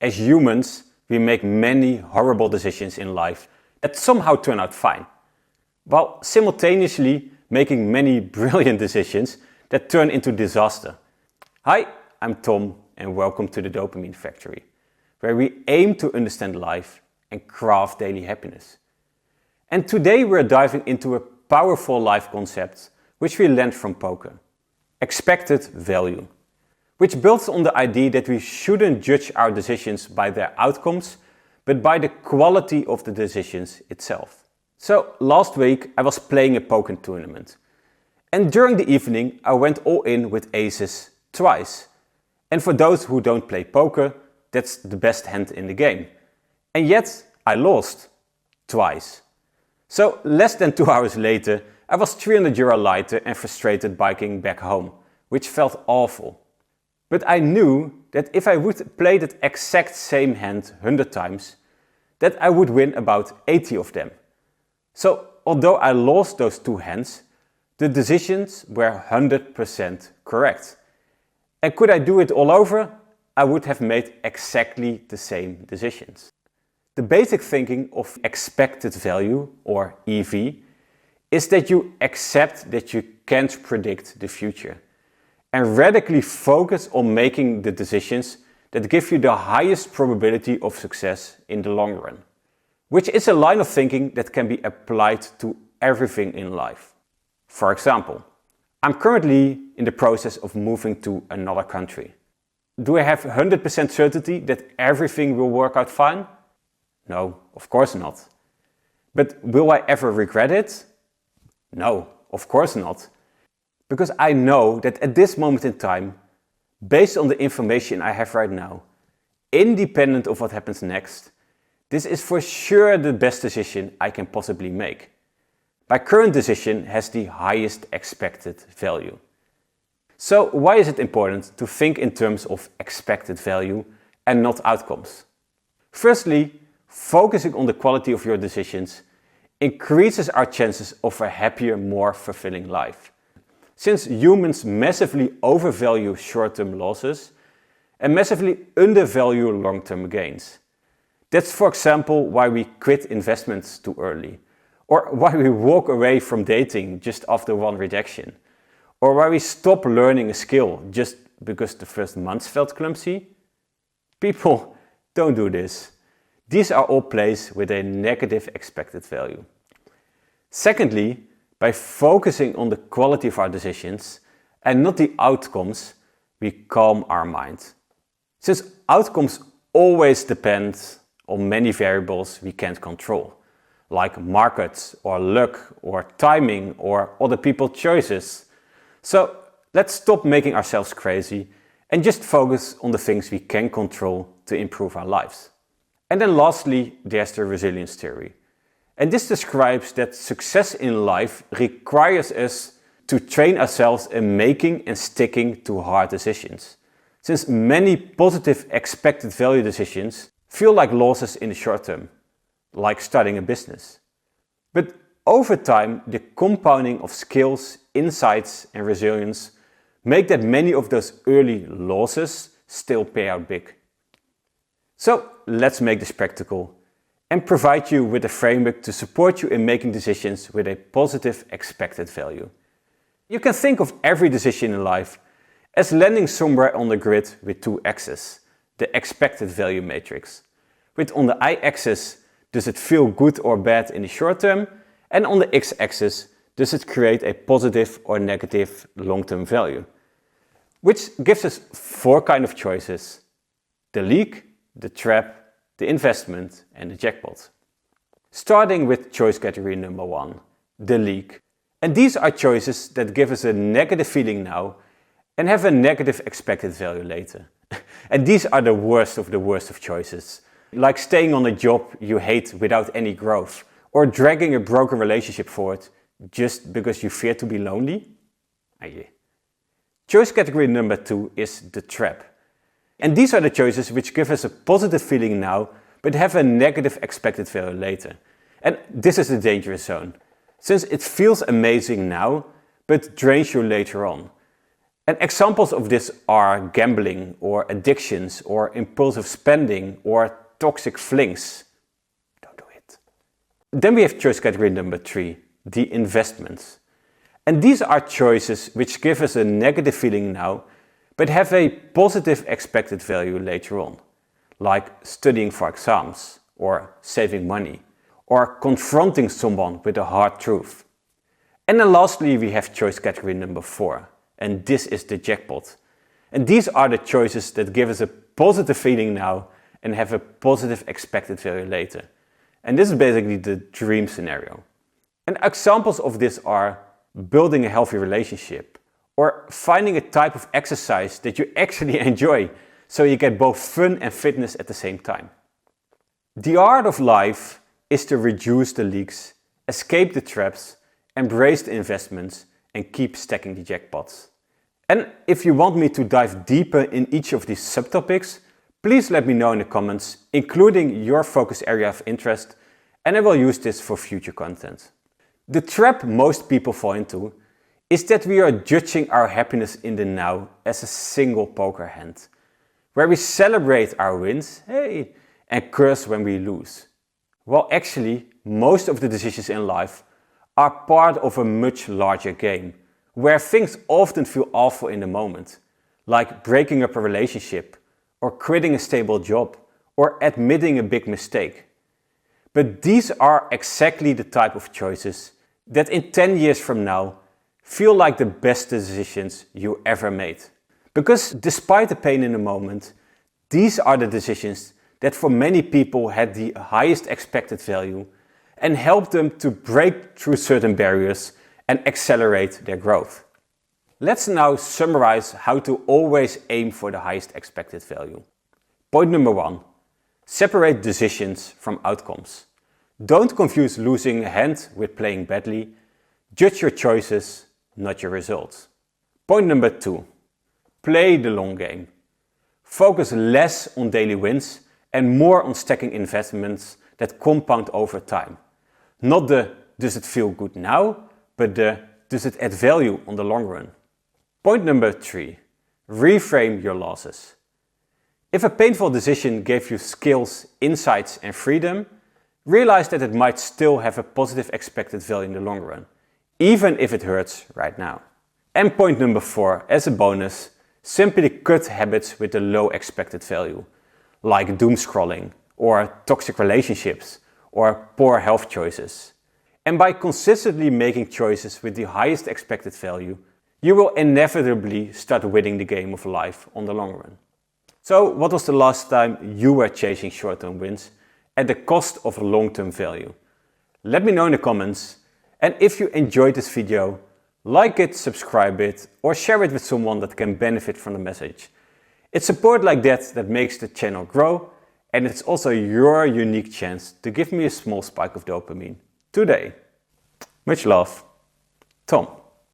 As humans, we make many horrible decisions in life that somehow turn out fine, while simultaneously making many brilliant decisions that turn into disaster. Hi, I'm Tom and welcome to the Dopamine Factory, where we aim to understand life and craft daily happiness. And today we're diving into a powerful life concept which we learned from poker: expected value, which builds on the idea that we shouldn't judge our decisions by their outcomes, but by the quality of the decisions itself. So last week I was playing a poker tournament, and during the evening I went all in with aces twice. And for those who don't play poker, that's the best hand in the game. And yet I lost twice. So less than 2 hours later, I was €300 lighter and frustrated biking back home, which felt awful. But I knew that if I would play that exact same hand 100 times, that I would win about 80 of them. So although I lost those 2 hands, the decisions were 100% correct. And could I do it all over? I would have made exactly the same decisions. The basic thinking of expected value, or EV, is that you accept that you can't predict the future and radically focus on making the decisions that give you the highest probability of success in the long run, which is a line of thinking that can be applied to everything in life. For example, I'm currently in the process of moving to another country. Do I have 100% certainty that everything will work out fine? No, of course not. But will I ever regret it? No, of course not. Because I know that at this moment in time, based on the information I have right now, independent of what happens next, this is for sure the best decision I can possibly make. My current decision has the highest expected value. So why is it important to think in terms of expected value and not outcomes? Firstly, focusing on the quality of your decisions increases our chances of a happier, more fulfilling life. Since humans massively overvalue short-term losses and massively undervalue long-term gains. That's, for example, why we quit investments too early, or why we walk away from dating just after one rejection, or why we stop learning a skill just because the first months felt clumsy. People, don't do this. These are all plays with a negative expected value. Secondly, by focusing on the quality of our decisions and not the outcomes, we calm our mind. Since outcomes always depend on many variables we can't control, like markets or luck or timing or other people's choices. So let's stop making ourselves crazy and just focus on the things we can control to improve our lives. And then lastly, there's the resilience theory. And this describes that success in life requires us to train ourselves in making and sticking to hard decisions. Since many positive expected value decisions feel like losses in the short term, like starting a business. But over time, the compounding of skills, insights and resilience make that many of those early losses still pay out big. So let's make this practical and provide you with a framework to support you in making decisions with a positive expected value. You can think of every decision in life as landing somewhere on the grid with 2 axes, the expected value matrix. With on the y-axis, does it feel good or bad in the short term? And on the x-axis, does it create a positive or negative long-term value? Which gives us 4 kinds of choices: the leak, the trap, the investment and the jackpot. Starting with choice category number 1, the leak. And these are choices that give us a negative feeling now and have a negative expected value later. And these are the worst of choices. Like staying on a job you hate without any growth, or dragging a broken relationship forward just because you fear to be lonely. Choice category number 2 is the trap. And these are the choices which give us a positive feeling now, but have a negative expected value later. And this is the dangerous zone, since it feels amazing now, but drains you later on. And examples of this are gambling or addictions or impulsive spending or toxic flings. Don't do it. Then we have choice category number 3, the investments. And these are choices which give us a negative feeling now, but have a positive expected value later on, like studying for exams, or saving money, or confronting someone with a hard truth. And then lastly, we have choice category number 4, and this is the jackpot. And these are the choices that give us a positive feeling now and have a positive expected value later. And this is basically the dream scenario. And examples of this are building a healthy relationship, or finding a type of exercise that you actually enjoy, so you get both fun and fitness at the same time. The art of life is to reduce the leaks, escape the traps, embrace the investments, and keep stacking the jackpots. And if you want me to dive deeper in each of these subtopics, please let me know in the comments, including your focus area of interest, and I will use this for future content. The trap most people fall into is that we are judging our happiness in the now as a single poker hand, where we celebrate our wins, hey, and curse when we lose. Well, actually, most of the decisions in life are part of a much larger game, where things often feel awful in the moment, like breaking up a relationship, or quitting a stable job, or admitting a big mistake. But these are exactly the type of choices that in 10 years from now feel like the best decisions you ever made. Because despite the pain in the moment, these are the decisions that for many people had the highest expected value and helped them to break through certain barriers and accelerate their growth. Let's now summarize how to always aim for the highest expected value. Point number 1. Separate decisions from outcomes. Don't confuse losing a hand with playing badly. Judge your choices, not your results. Point number 2. Play the long game. Focus less on daily wins and more on stacking investments that compound over time. Not the does it feel good now, but the does it add value on the long run. Point number 3. Reframe your losses. If a painful decision gave you skills, insights and freedom, realize that it might still have a positive expected value in the long run, even if it hurts right now. And point number 4, as a bonus, simply cut habits with a low expected value, like doom scrolling, or toxic relationships, or poor health choices. And by consistently making choices with the highest expected value, you will inevitably start winning the game of life on the long run. So, what was the last time you were chasing short-term wins at the cost of a long-term value? Let me know in the comments, and if you enjoyed this video, like it, subscribe it, or share it with someone that can benefit from the message. It's support like that that makes the channel grow, and it's also your unique chance to give me a small spike of dopamine today. Much love, Tom.